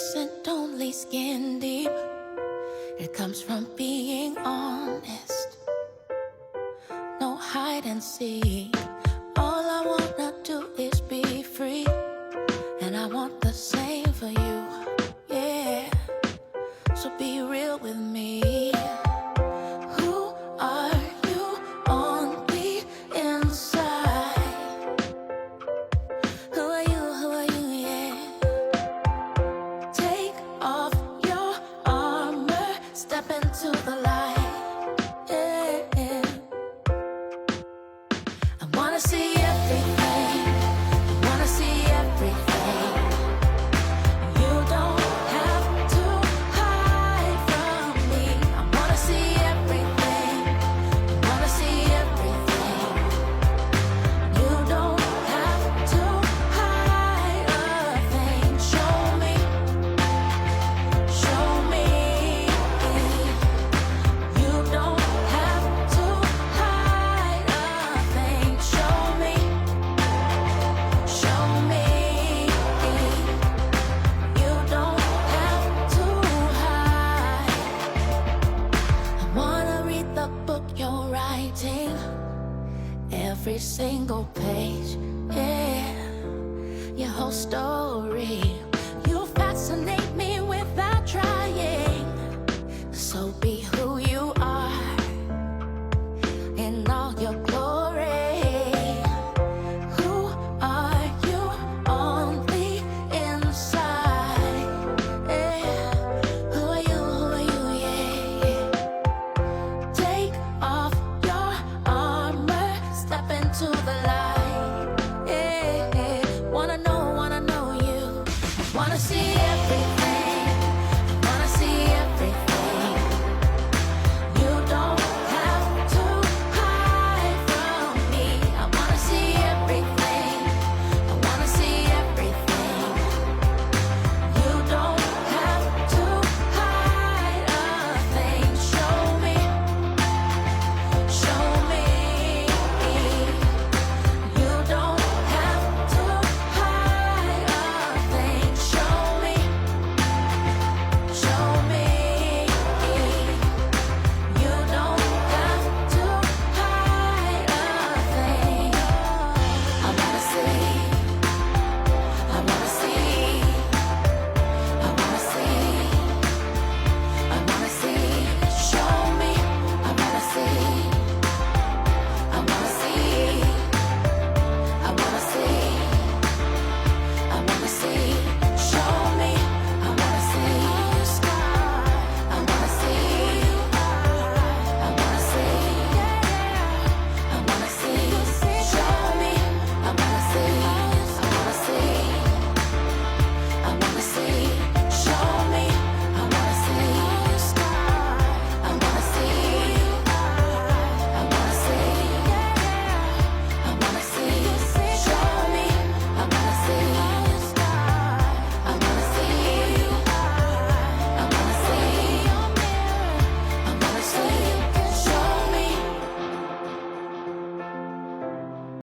isn't only skin deep, it comes from being honest. No hide and seek. All I wanna do is be free, and I want the same for you, yeah. So be real with me. Who are you on the inside? Who are you, yeah? Take off your armor, step into the light, yeah. I wanna see everything, I wanna see everything. You don't have to hide from me. I wanna see everything, I wanna see everything. You don't have to hide a thing. Show me, show me. You don't have to hide a thing. Show me, show me. You don't have to hide. I wanna read the book you're writing, every single page, yeah. Your whole story. You fascinate me without trying. So be